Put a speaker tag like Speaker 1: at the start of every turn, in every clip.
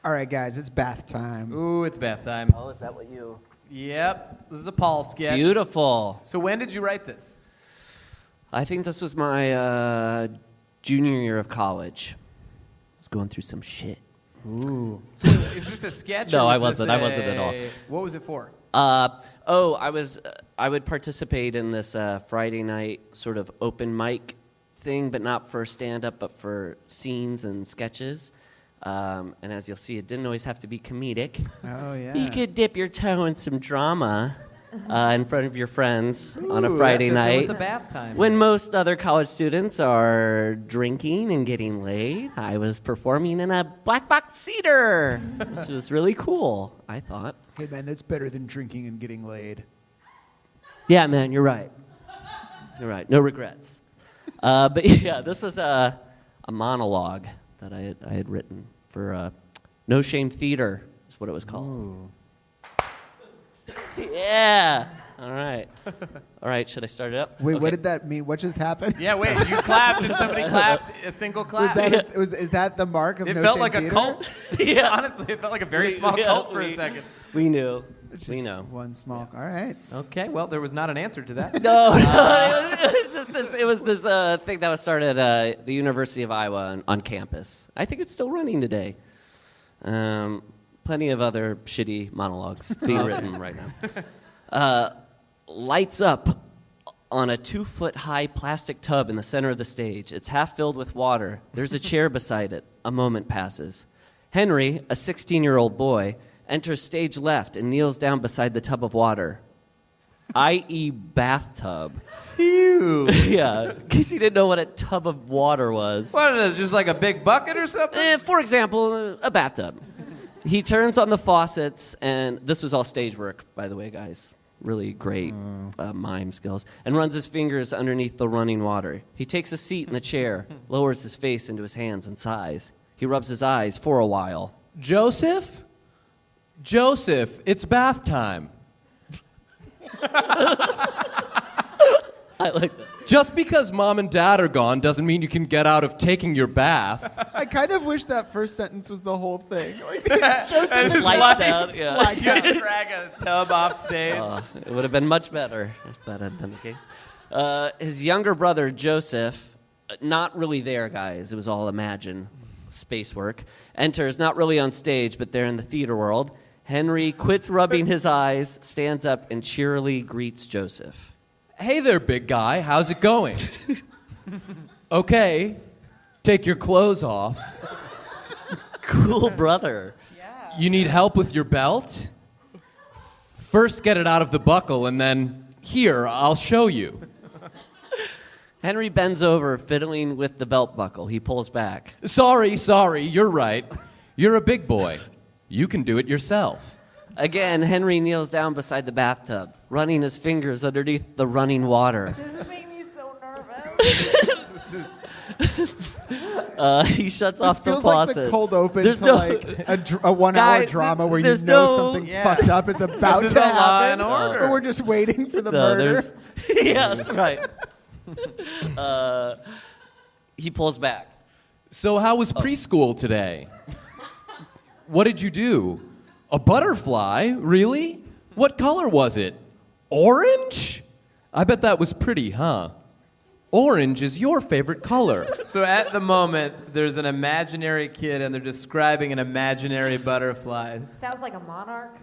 Speaker 1: All right, guys, it's bath time.
Speaker 2: Ooh, it's bath time.
Speaker 3: Oh, is that what you...
Speaker 2: Yep, this is a Paul sketch.
Speaker 3: Beautiful.
Speaker 2: So when did you write this?
Speaker 3: I think this was my junior year of college. I was going through some shit.
Speaker 1: Ooh.
Speaker 2: So is this a sketch?
Speaker 3: No,
Speaker 2: or
Speaker 3: I
Speaker 2: was this
Speaker 3: wasn't. I wasn't at all.
Speaker 2: What was it for?
Speaker 3: I would participate in this Friday night sort of open mic thing, but not for stand-up, but for scenes and sketches. And as you'll see, it didn't always have to be comedic.
Speaker 1: Oh, yeah.
Speaker 3: You could dip your toe in some drama in front of your friends on a Friday
Speaker 2: that fits in
Speaker 3: night.
Speaker 2: with the bath time.
Speaker 3: When most other college students are drinking and getting laid, I was performing in a black box theater, which was really cool, I thought.
Speaker 1: Hey, man, that's better than drinking and getting laid.
Speaker 3: Yeah, man, you're right. You're right. No regrets. But yeah, this was a monologue that I had written for No Shame Theater, is what it was called.
Speaker 1: Ooh.
Speaker 3: Yeah. All right. All right, should I start it up?
Speaker 1: Wait,
Speaker 3: Okay.
Speaker 1: what did that mean? What just happened?
Speaker 2: Yeah, wait, you clapped and somebody clapped a single clap.
Speaker 1: Is that the mark of
Speaker 2: It
Speaker 1: No
Speaker 2: felt
Speaker 1: Shame
Speaker 2: like a
Speaker 1: Theater?
Speaker 2: cult.
Speaker 3: Yeah.
Speaker 2: Honestly, it felt like a very small cult for a second.
Speaker 3: We knew.
Speaker 1: Just
Speaker 3: We know.
Speaker 1: One small. All right.
Speaker 2: Okay, well, there was not an answer to that.
Speaker 3: No, it was just this. It was this thing that was started at the University of Iowa on campus. I think it's still running today. Plenty of other shitty monologues being written right now. Lights up on a 2-foot-high plastic tub in the center of the stage. It's half filled with water. There's a chair beside it. A moment passes. Henry, a 16-year-old boy, enters stage left and kneels down beside the tub of water, i.e. bathtub.
Speaker 2: Phew.
Speaker 3: Yeah, in case you didn't know what a tub of water was.
Speaker 2: What is this, just like a big bucket or something?
Speaker 3: For example, a bathtub. He turns on the faucets, and this was all stage work, by the way, guys. Really great mime skills. And runs his fingers underneath the running water. He takes a seat in the chair, lowers his face into his hands, and sighs. He rubs his eyes for a while.
Speaker 4: Joseph? Joseph, it's bath time.
Speaker 3: I like that.
Speaker 4: Just because mom and dad are gone doesn't mean you can get out of taking your bath.
Speaker 1: I kind of wish that first sentence was the whole thing. Like, Joseph
Speaker 2: Just
Speaker 1: is
Speaker 3: lights
Speaker 2: like-
Speaker 3: down, yeah.
Speaker 1: like
Speaker 2: You just drag a tub off stage.
Speaker 3: It would have been much better if that had been the case. His younger brother, Joseph, not really there, guys. It was all imagine, space work, enters, not really on stage, but there in the theater world. Henry quits rubbing his eyes, stands up, and cheerily greets Joseph.
Speaker 4: Hey there, big guy. How's it going? Okay, take your clothes off.
Speaker 3: Cool brother.
Speaker 4: You need help with your belt? First get it out of the buckle and then, here, I'll show you.
Speaker 3: Henry bends over, fiddling with the belt buckle. He pulls back.
Speaker 4: Sorry, you're right. You're a big boy. You can do it yourself.
Speaker 3: Again, Henry kneels down beside the bathtub, running his fingers underneath the running water.
Speaker 5: This makes me so nervous.
Speaker 3: He shuts
Speaker 1: This
Speaker 3: off the
Speaker 1: feels like
Speaker 3: faucets.
Speaker 1: the cold open
Speaker 3: There's
Speaker 1: to
Speaker 3: no,
Speaker 1: like a 1 hour
Speaker 3: Guys,
Speaker 1: drama where you
Speaker 3: there's
Speaker 1: know
Speaker 3: no-
Speaker 1: something
Speaker 2: Yeah.
Speaker 1: fucked up is about
Speaker 2: This is
Speaker 1: to
Speaker 2: a Law
Speaker 1: happen.
Speaker 2: and Order.
Speaker 1: Or we're just waiting for the
Speaker 3: No,
Speaker 1: murder.
Speaker 3: there's- yes, right. He pulls back.
Speaker 4: So how was preschool today? What did you do? A butterfly? Really? What color was it? Orange? I bet that was pretty, huh? Orange is your favorite color.
Speaker 2: So at the moment, there's an imaginary kid and they're describing an imaginary butterfly.
Speaker 5: Sounds like a monarch.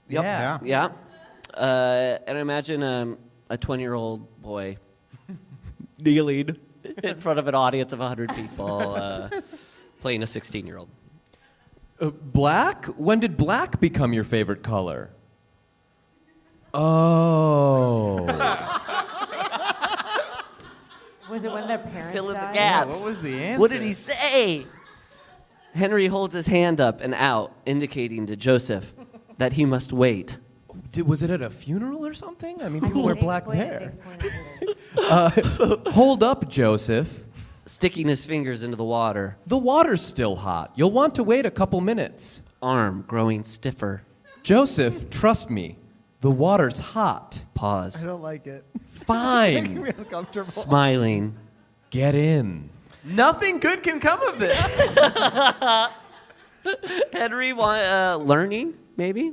Speaker 3: Yep.
Speaker 2: Yeah.
Speaker 3: Yeah. And imagine a 20-year-old boy kneeling in front of an audience of 100 people playing a 16-year-old.
Speaker 4: Black? When did black become your favorite color? Oh.
Speaker 5: Was it when their parents
Speaker 3: Fill in the
Speaker 5: died?
Speaker 3: gaps.
Speaker 2: What was the answer?
Speaker 3: What did he say? Henry holds his hand up and out, indicating to Joseph that he must wait.
Speaker 4: Was it at a funeral or something? I mean,
Speaker 5: I
Speaker 4: people
Speaker 5: mean,
Speaker 4: wear black
Speaker 5: explain it,
Speaker 4: hair.
Speaker 5: explain it.
Speaker 4: Hold up, Joseph.
Speaker 3: Sticking his fingers into the water,
Speaker 4: The water's still hot. You'll want to wait a couple minutes.
Speaker 3: arm growing stiffer.
Speaker 4: Joseph, trust me. The water's hot.
Speaker 1: I
Speaker 3: Pause.
Speaker 1: don't like it. Making
Speaker 4: Fine.
Speaker 1: me uncomfortable.
Speaker 3: Smiling.
Speaker 4: Get in.
Speaker 2: Nothing good can come of this.
Speaker 3: Henry, learning, maybe?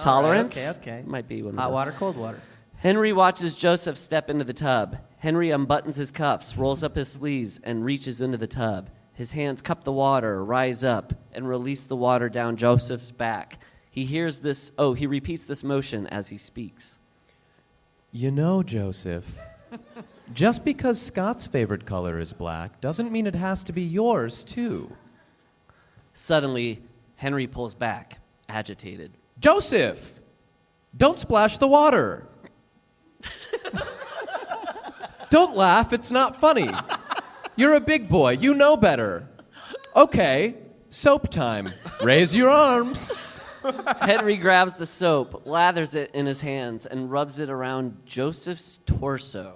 Speaker 3: Tolerance?
Speaker 2: Okay.
Speaker 3: Might be one of
Speaker 2: Hot
Speaker 3: those.
Speaker 2: water, cold water.
Speaker 3: Henry watches Joseph step into the tub. Henry unbuttons his cuffs, rolls up his sleeves, and reaches into the tub. His hands cup the water, rise up, and release the water down Joseph's back. He repeats this motion as he speaks.
Speaker 4: You know, Joseph, just because Scott's favorite color is black doesn't mean it has to be yours, too.
Speaker 3: Suddenly, Henry pulls back, agitated.
Speaker 4: Joseph! Don't splash the water! Don't laugh, it's not funny. You're a big boy, you know better. Okay, soap time. Raise your arms.
Speaker 3: Henry grabs the soap, lathers it in his hands, and rubs it around Joseph's torso.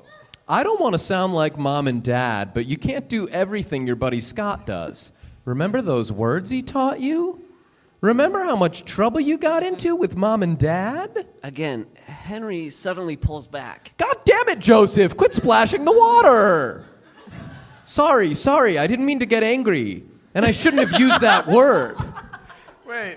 Speaker 4: I don't want to sound like Mom and Dad, but you can't do everything your buddy Scott does. Remember those words he taught you? Remember how much trouble you got into with Mom and Dad?
Speaker 3: Again, Henry suddenly pulls back.
Speaker 4: God damn it, Joseph! Quit splashing the water! Sorry, I didn't mean to get angry. And I shouldn't have used that word.
Speaker 2: Wait.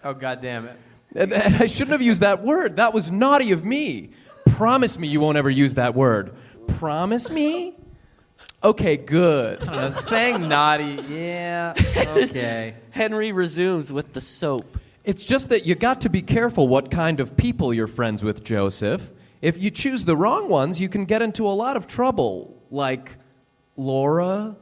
Speaker 2: Oh, God damn it.
Speaker 4: And I shouldn't have used that word. That was naughty of me. Promise me you won't ever use that word. Promise me? Okay, good.
Speaker 2: Saying naughty, yeah, okay.
Speaker 3: Henry resumes with the soap.
Speaker 4: It's just that you got to be careful what kind of people you're friends with, Joseph. If you choose the wrong ones, you can get into a lot of trouble. Like Laura.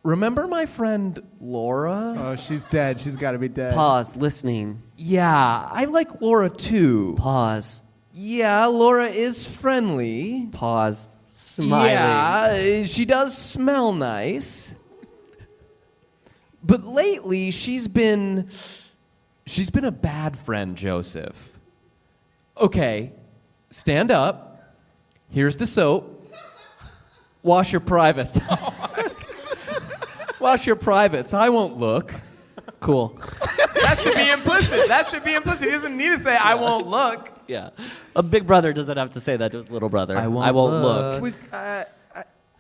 Speaker 4: Remember my friend Laura?
Speaker 1: Oh, she's dead. She's got to be dead.
Speaker 3: Pause, listening.
Speaker 4: Yeah, I like Laura too.
Speaker 3: Pause.
Speaker 4: Yeah, Laura is friendly.
Speaker 3: Pause. Smiling.
Speaker 4: Yeah, she does smell nice. But lately, she's been a bad friend, Joseph. Okay, stand up. Here's the soap. Wash your privates. Wash your privates. I won't look.
Speaker 3: Cool.
Speaker 2: That should be implicit. That should be implicit. He doesn't need to say, I won't look.
Speaker 3: Yeah. A big brother doesn't have to say that to his little brother.
Speaker 2: I won't
Speaker 3: look.
Speaker 1: Was,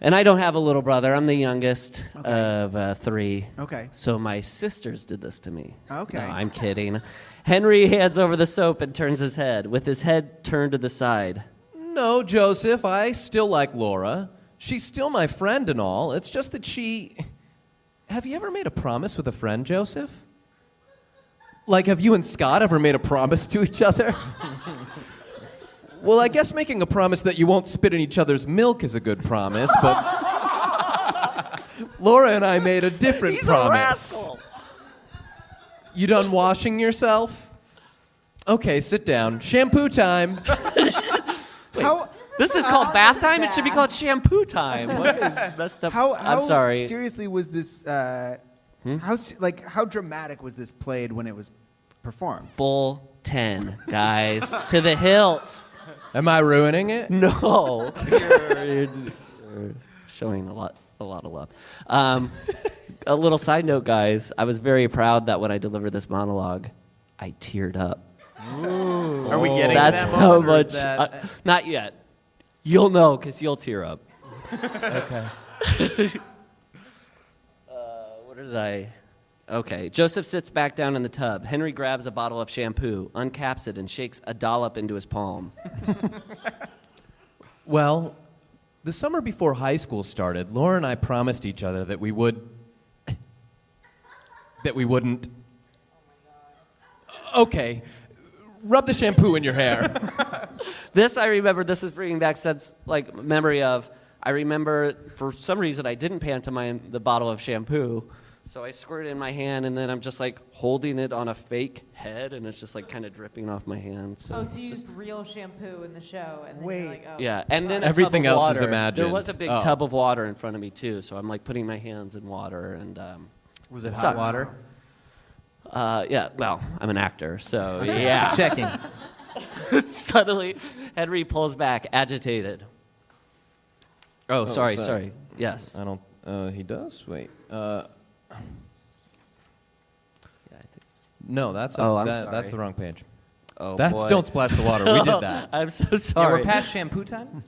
Speaker 3: And I don't have a little brother. I'm the youngest of 3.
Speaker 1: okay.
Speaker 3: So my sisters did this to me.
Speaker 1: Okay.
Speaker 3: No, I'm kidding. Henry hands over the soap and turns his head, with his head turned to the side.
Speaker 4: No, Joseph, I still like Laura. She's still my friend and all. It's just that she... Have you ever made a promise with a friend, Joseph? Like, have you and Scott ever made a promise to each other? Well, I guess making a promise that you won't spit in each other's milk is a good promise, but Laura and I made a different promise.
Speaker 3: He's a rascal.
Speaker 4: You done washing yourself? Okay, sit down. Shampoo time.
Speaker 1: How,
Speaker 3: This is called bath time? It should be called shampoo time. What messed up?
Speaker 1: how
Speaker 3: I'm sorry.
Speaker 1: seriously was this, how dramatic was this played when it was performed?
Speaker 3: Full 10, guys. To the hilt.
Speaker 4: Am I ruining it?
Speaker 3: No. You're showing a lot of love. A little side note, guys. I was very proud that when I delivered this monologue, I teared up.
Speaker 2: Are we getting
Speaker 3: That's
Speaker 2: that
Speaker 3: how
Speaker 2: moment, or is
Speaker 3: much.
Speaker 2: that-
Speaker 3: Not yet. You'll know because you'll tear up.
Speaker 4: Okay.
Speaker 3: What did I? Okay. Joseph sits back down in the tub. Henry grabs a bottle of shampoo, uncaps it, and shakes a dollop into his palm.
Speaker 4: Well, the summer before high school started, Laura and I promised each other that we wouldn't. Okay, rub the shampoo in your hair.
Speaker 3: This I remember. This is bringing back memory of. I remember for some reason I didn't pantomime the bottle of shampoo, so I squirt it in my hand, and then I'm just like holding it on a fake head, and it's just like kind of dripping off my hand. So
Speaker 5: Oh, so you used real shampoo in the show, and then
Speaker 1: Wait.
Speaker 5: you're like, oh.
Speaker 3: yeah, and then a
Speaker 4: Everything
Speaker 3: tub of
Speaker 4: else is
Speaker 3: water.
Speaker 4: imagined.
Speaker 3: There was a big
Speaker 4: Oh.
Speaker 3: tub of water in front of me too, so I'm like putting my hands in water, and
Speaker 2: Was it hot
Speaker 3: sucks.
Speaker 2: water?
Speaker 3: Yeah. Well, I'm an actor, so yeah.
Speaker 2: Checking.
Speaker 3: Suddenly, Henry pulls back, agitated. Oh, sorry.
Speaker 4: sorry.
Speaker 3: Yes.
Speaker 4: I don't. He does. Wait.
Speaker 3: Yeah, I think.
Speaker 4: No, that's
Speaker 3: I'm
Speaker 4: that's
Speaker 3: sorry.
Speaker 4: the wrong page.
Speaker 3: Oh,
Speaker 4: That's
Speaker 3: boy.
Speaker 4: don't splash the water. We did that.
Speaker 3: I'm so
Speaker 2: Yeah,
Speaker 3: sorry.
Speaker 2: we're past shampoo time?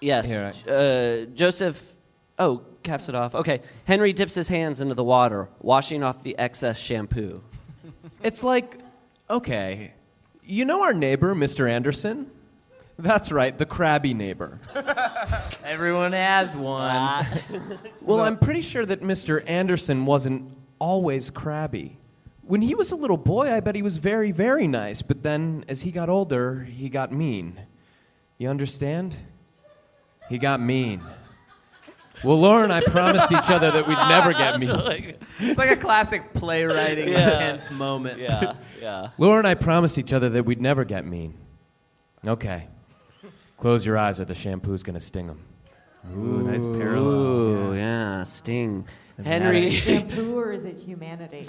Speaker 3: Yes.
Speaker 4: Here,
Speaker 3: Joseph. Oh, caps it off. Okay. Henry dips his hands into the water, washing off the excess shampoo.
Speaker 4: It's like, okay, you know our neighbor, Mr. Anderson? That's right, the crabby neighbor.
Speaker 2: Everyone has one.
Speaker 4: Well, I'm pretty sure that Mr. Anderson wasn't always crabby. When he was a little boy, I bet he was very, very nice. But then, as he got older, he got mean. You understand? He got mean. Well, Laura and I promised each other that we'd never get mean.
Speaker 2: It's like a classic playwriting intense moment.
Speaker 3: Yeah.
Speaker 4: Laura and I promised each other that we'd never get mean. Okay. Close your eyes or the shampoo's going to sting them.
Speaker 2: Ooh, nice parallel.
Speaker 3: Ooh, yeah, sting. Henry.
Speaker 5: Shampoo or is it humanity?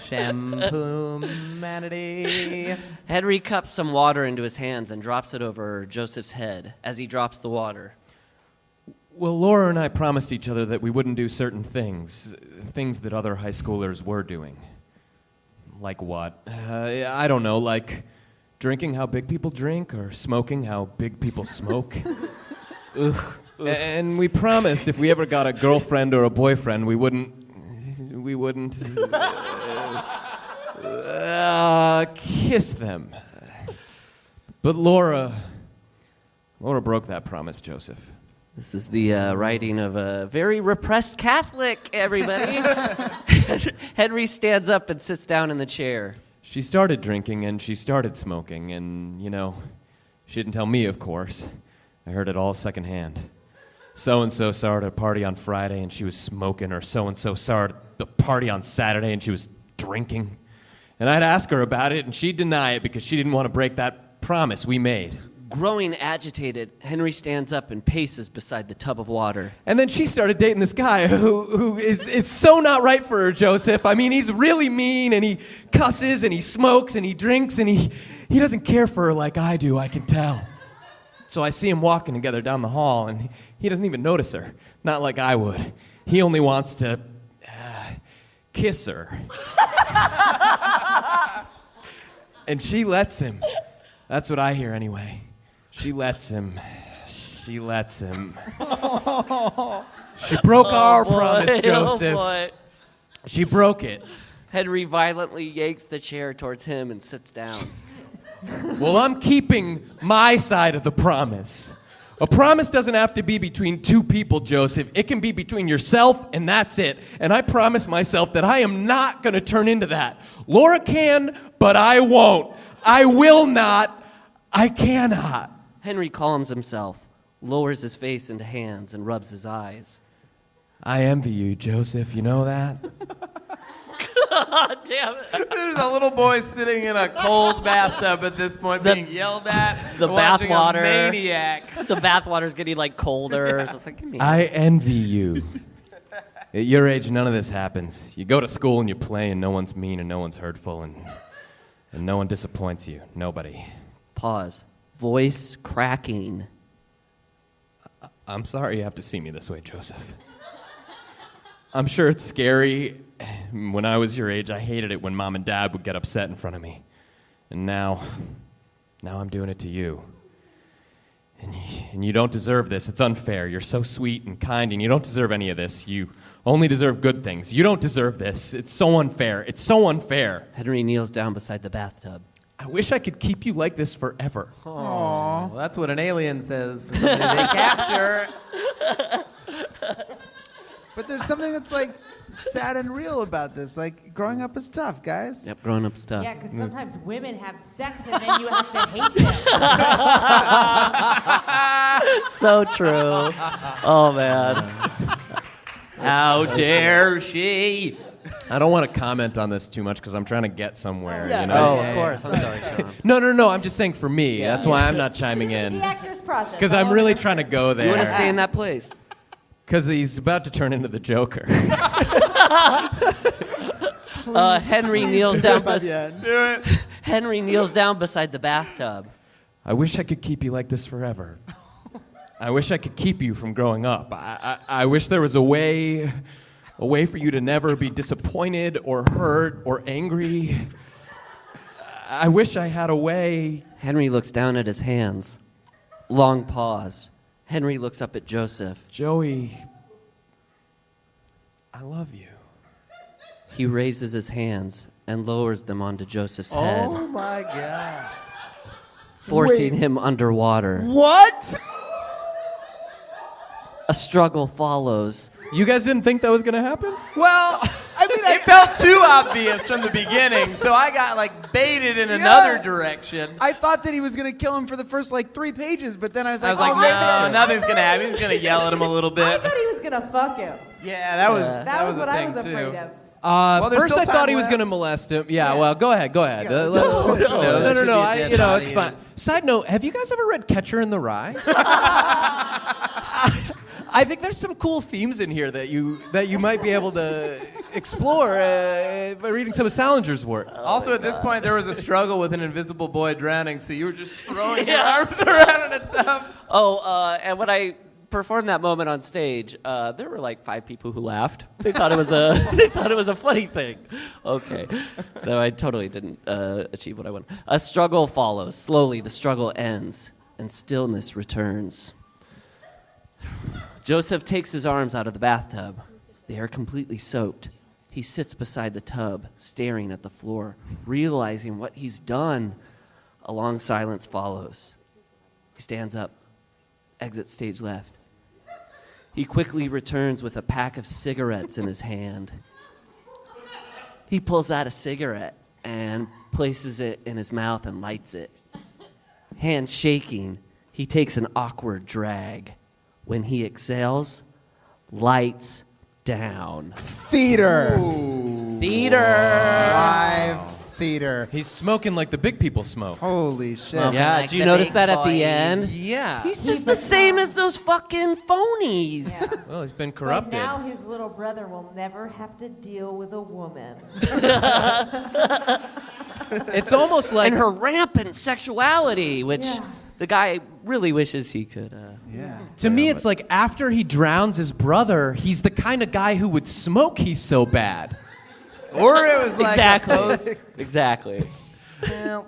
Speaker 2: Shampoo humanity.
Speaker 3: Henry cups some water into his hands and drops it over Joseph's head as he drops the water.
Speaker 4: Well, Laura and I promised each other that we wouldn't do certain things that other high schoolers were doing. Like what? I don't know, like drinking how big people drink or smoking how big people smoke. And we promised if we ever got a girlfriend or a boyfriend, we wouldn't kiss them. But Laura broke that promise, Joseph.
Speaker 3: This is the writing of a very repressed Catholic, everybody. Henry stands up and sits down in the chair.
Speaker 4: She started drinking and she started smoking, and, she didn't tell me, of course. I heard it all secondhand. So-and-so saw her at a party on Friday and she was smoking, or so-and-so saw her at the party on Saturday and she was drinking. And I'd ask her about it and she'd deny it because she didn't want to break that promise we made.
Speaker 3: Growing agitated, Henry stands up and paces beside the tub of water.
Speaker 4: And then she started dating this guy who is so not right for her, Joseph. I mean, he's really mean, and he cusses, and he smokes, and he drinks, and he doesn't care for her like I do, I can tell. So I see him walking together down the hall, and he doesn't even notice her. Not like I would. He only wants to kiss her. And she lets him. That's what I hear anyway. She lets him. She broke our promise, Joseph.
Speaker 3: Boy.
Speaker 4: She broke it.
Speaker 3: Henry violently yanks the chair towards him and sits down.
Speaker 4: Well, I'm keeping my side of the promise. A promise doesn't have to be between two people, Joseph. It can be between yourself and that's it. And I promise myself that I am not going to turn into that. Laura can, but I won't. I will not. I cannot.
Speaker 3: Henry calms himself, lowers his face into hands, and rubs his eyes.
Speaker 4: I envy you, Joseph. You know that?
Speaker 3: God damn it.
Speaker 2: There's a little boy sitting in a cold bathtub at this point, being yelled at.
Speaker 3: The
Speaker 2: watching
Speaker 3: bathwater.
Speaker 2: A maniac.
Speaker 3: The bathwater's getting colder. It's just give me
Speaker 4: I envy you. At your age, none of this happens. You go to school and you play, and no one's mean and no one's hurtful, and no one disappoints you. Nobody.
Speaker 3: Pause. Voice cracking.
Speaker 4: I'm sorry you have to see me this way, Joseph. I'm sure it's scary. When I was your age, I hated it when Mom and Dad would get upset in front of me. And now I'm doing it to you. And you don't deserve this. It's unfair. You're so sweet and kind, and you don't deserve any of this. You only deserve good things. You don't deserve this. It's so unfair. It's so unfair.
Speaker 3: Henry kneels down beside the bathtub.
Speaker 4: I wish I could keep you like this forever.
Speaker 2: Well, that's what an alien says. To somebody they capture.
Speaker 1: But there's something that's like sad and real about this. Like growing up is tough, guys.
Speaker 3: Yep, grown up stuff.
Speaker 5: Yeah, because sometimes women have sex and then you have to hate them.
Speaker 3: So true. Oh, man.
Speaker 2: How dare she?
Speaker 4: I don't want to comment on this too much because I'm trying to get somewhere.
Speaker 1: Yeah.
Speaker 4: You know?
Speaker 3: Oh,
Speaker 2: Yeah,
Speaker 3: of course. I'm sorry, Sean.
Speaker 4: No. I'm just saying for me. That's why I'm not chiming in.
Speaker 5: The actor's process.
Speaker 4: Because I'm really trying to go
Speaker 3: You want to
Speaker 4: there.
Speaker 3: stay in that place?
Speaker 4: Because he's about to turn into the Joker.
Speaker 3: Henry kneels down.
Speaker 1: By the end.
Speaker 2: Do it.
Speaker 3: Henry kneels down beside the bathtub.
Speaker 4: I wish I could keep you like this forever. I wish I could keep you from growing up. I wish there was a way for you to never be disappointed or hurt or angry. I wish I had a way.
Speaker 3: Henry looks down at his hands. Long pause. Henry looks up at Joseph.
Speaker 4: Joey, I love you.
Speaker 3: He raises his hands and lowers them onto Joseph's head,
Speaker 2: Oh my God.
Speaker 3: forcing
Speaker 1: Wait.
Speaker 3: him underwater.
Speaker 1: What?
Speaker 3: A struggle follows.
Speaker 4: You guys didn't think that was going to happen?
Speaker 2: Well,
Speaker 1: I mean,
Speaker 2: it felt too obvious from the beginning, so I got like baited in another direction.
Speaker 1: I thought that he was gonna kill him for the first like 3 pages, but then I was
Speaker 2: I
Speaker 1: like,
Speaker 2: was like,
Speaker 1: oh, maybe
Speaker 2: no,
Speaker 1: it-
Speaker 2: nothing's gonna happen. He's gonna yell at him a little
Speaker 5: I
Speaker 2: bit.
Speaker 5: thought he was gonna fuck him.
Speaker 2: Yeah, that was
Speaker 5: That was
Speaker 2: a
Speaker 5: what I
Speaker 2: thing
Speaker 5: was
Speaker 2: too.
Speaker 5: afraid of.
Speaker 2: Well, there's
Speaker 4: First,
Speaker 2: still
Speaker 4: I thought
Speaker 2: time
Speaker 4: he was
Speaker 2: left.
Speaker 4: going to molest him. Yeah, well, go ahead.
Speaker 1: Yeah,
Speaker 4: No,
Speaker 2: no, that should be a dead
Speaker 4: it's
Speaker 2: body.
Speaker 4: fine. Side note, have you guys ever read Catcher in the Rye? I think there's some cool themes in here that you might be able to explore by reading some of Salinger's work.
Speaker 2: Also, at this point, there was a struggle with an invisible boy drowning, so you were just throwing your arms around in a tub.
Speaker 3: And when I performed that moment on stage, there were like 5 people who laughed. They thought it was a funny thing. Okay, so I totally didn't achieve what I wanted. A struggle follows. Slowly, the struggle ends, and stillness returns. Joseph takes his arms out of the bathtub. They are completely soaked. He sits beside the tub, staring at the floor, realizing what he's done. A long silence follows. He stands up, exits stage left. He quickly returns with a pack of cigarettes in his hand. He pulls out a cigarette and places it in his mouth and lights it. Hand shaking, he takes an awkward drag. When he exhales, lights down.
Speaker 1: theater,
Speaker 3: Theater!
Speaker 1: live theater.
Speaker 4: He's smoking like the big people smoke.
Speaker 1: Holy shit!
Speaker 3: Yeah,
Speaker 5: Like
Speaker 3: did you
Speaker 5: the
Speaker 3: notice
Speaker 5: big
Speaker 3: that at the
Speaker 5: boys.
Speaker 3: end?
Speaker 4: Yeah.
Speaker 3: He's just the same as those fucking phonies.
Speaker 5: Yeah.
Speaker 4: Well, he's been
Speaker 5: But
Speaker 4: corrupted.
Speaker 5: now his little brother will never have to deal with a woman.
Speaker 4: It's almost like
Speaker 3: And her rampant sexuality, which
Speaker 5: Yeah.
Speaker 3: the guy really wishes he could.
Speaker 1: Yeah.
Speaker 4: to me, it's like after he drowns his brother, he's the kind of guy who would smoke. He's so bad.
Speaker 2: Or it was like
Speaker 3: Exactly. Exactly.
Speaker 2: Well,